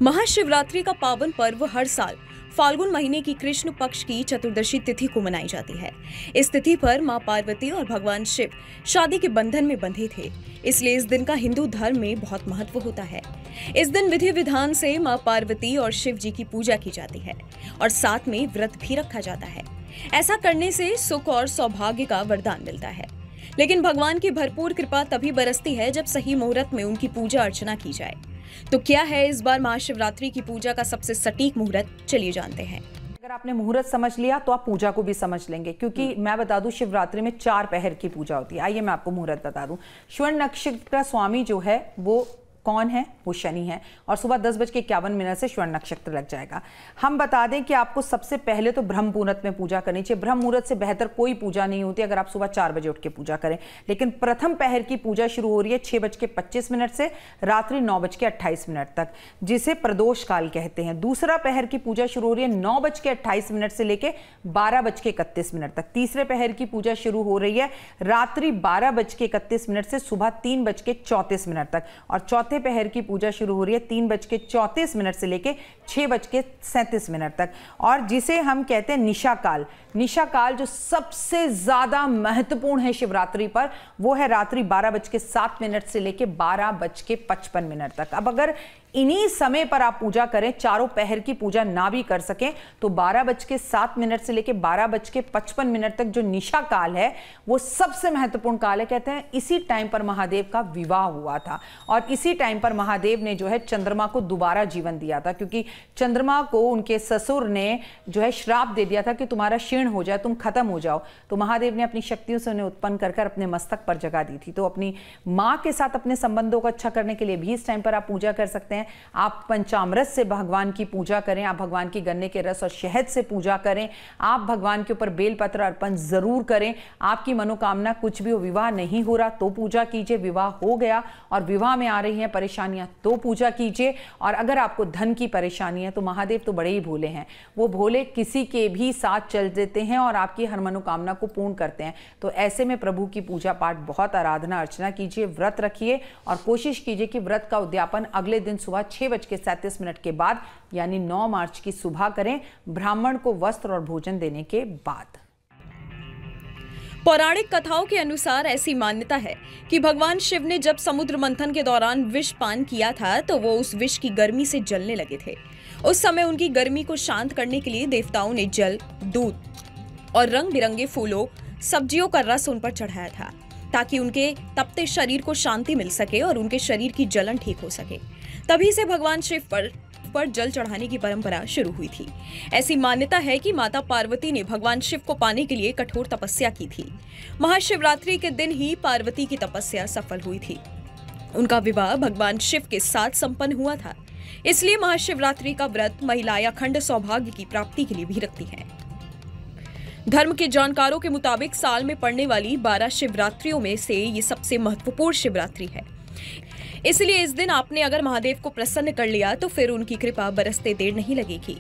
महाशिवरात्रि का पावन पर्व हर साल फाल्गुन महीने की कृष्ण पक्ष की चतुर्दशी तिथि को मनाई जाती है। इस तिथि पर मां पार्वती और भगवान शिव शादी के बंधन में बंधे थे, इसलिए इस दिन का हिंदू धर्म में बहुत महत्व होता है। इस दिन विधि विधान से मां पार्वती और शिव जी की पूजा की जाती है और साथ में व्रत भी रखा जाता है। ऐसा करने से सुख और सौभाग्य का वरदान मिलता है। लेकिन भगवान की भरपूर कृपा तभी बरसती है जब सही मुहूर्त में उनकी पूजा अर्चना की जाए। तो क्या है इस बार महाशिवरात्रि की पूजा का सबसे सटीक मुहूर्त, चलिए जानते हैं। अगर आपने मुहूर्त समझ लिया तो आप पूजा को भी समझ लेंगे, क्योंकि मैं बता दूं शिवरात्रि में 4 पहर की पूजा होती है। आइए मैं आपको मुहूर्त बता दूं। स्वर्ण नक्षत्र का स्वामी जो है वो कौन है? वो शनि है और सुबह 10:51 से स्वर्ण नक्षत्र लग जाएगा। हम बता दें कि आपको सबसे पहले तो ब्रह्म मुहूर्त में पूजा करनी चाहिए। ब्रह्म मुहूर्त से बेहतर कोई पूजा नहीं होती अगर आप सुबह 4 बजे उठ के पूजा करें। लेकिन प्रथम पहर की पूजा शुरू हो रही है 6:25 से रात्रि 9:28 तक, जिसे प्रदोष काल कहते हैं। दूसरा पहर की पूजा शुरू हो रही है 9:28 से लेकर 12:31 तक। तीसरे पहर की पूजा शुरू हो रही है रात्रि 12:31 से सुबह 3:34 तक और चौथे पहर की पूजा शुरू हो रही है 3:34 से लेके 6:37 तक, और जिसे हम कहते हैं निशा काल। निशा काल जो सबसे ज्यादा महत्वपूर्ण है शिवरात्रि पर, वो है रात्रि 12:07 से लेके 12:55 तक। अब अगर इन्हीं समय पर आप पूजा करें, चारों पहर की पूजा ना भी कर सकें, तो 12:07 से लेके 12:55 तक जो निशा काल है वो सबसे महत्वपूर्ण काल है। कहते हैं इसी टाइम पर महादेव का विवाह हुआ था और इसी टाइम पर महादेव ने जो है चंद्रमा को दोबारा जीवन दिया था, क्योंकि चंद्रमा को उनके ससुर ने जो है श्राप दे दिया था कि तुम्हारा क्षीण हो जाए, तुम खत्म हो जाओ। तो महादेव ने अपनी शक्तियों से उन्हें उत्पन्न कर अपने मस्तक पर जगा दी थी। तो अपनी मां के साथ अपने संबंधों को अच्छा करने के लिए भी इस टाइम पर आप पूजा कर सकते हैं। आप पंचामृत से भगवान की पूजा करें, आप भगवान की गन्ने के रस और शहद से पूजा करें, आप भगवान के ऊपर बेलपत्र अर्पण जरूर करें। आपकी मनोकामना कुछ भी हो, विवाह नहीं हो रहा तो पूजा कीजिए, विवाह हो गया और विवाह में आ रही हैं परेशानियां तो पूजा कीजिए। और अगर आपको धन की परेशानी है तो महादेव तो बड़े ही भोले हैं, वो भोले किसी के भी साथ चल देते हैं और आपकी हर मनोकामना को पूर्ण करते हैं। तो ऐसे में प्रभु की पूजा पाठ, बहुत आराधना अर्चना कीजिए, व्रत रखिए और कोशिश कीजिए कि व्रत का उद्यापन अगले दिन सुबह 6:37 के बाद यानी 9 मार्च की सुबह करें, ब्राह्मण को वस्त्र और भोजन देने के बाद। पौराणिक कथाओं के अनुसार ऐसी मान्यता है कि भगवान शिव ने जब समुद्र मंथन के दौरान विष पान किया था तो वो उस विष की गर्मी से जलने लगे थे। उस समय उनकी गर्मी को शांत करने के लिए देवताओं ने जल, दूध और रंग बिरंगे फूलों, सब्जियों का रस उन पर चढ़ाया था ताकि उनके तपते शरीर को शांति मिल सके और उनके शरीर की जलन ठीक हो सके। तभी से भगवान शिव पर जल चढ़ाने की परंपरा शुरू हुई थी। ऐसी मान्यता है कि माता पार्वती ने भगवान शिव को पाने के लिए कठोर तपस्या की थी। महाशिवरात्रि के दिन ही पार्वती की तपस्या सफल हुई थी। उनका विवाह भगवान शिव के साथ संपन्न हुआ था। इसलिए महाशिवरात्रि का व्रत महिलाएं अखंड सौभाग्य की प्राप्ति के लिए भी रखती हैं। धर्म के जानकारों के मुताबिक साल में पड़ने वाली 12 शिवरात्रियों में से ये सबसे महत्वपूर्ण शिवरात्रि है। इसलिए इस दिन आपने अगर महादेव को प्रसन्न कर लिया तो फिर उनकी कृपा बरसते देर नहीं लगेगी।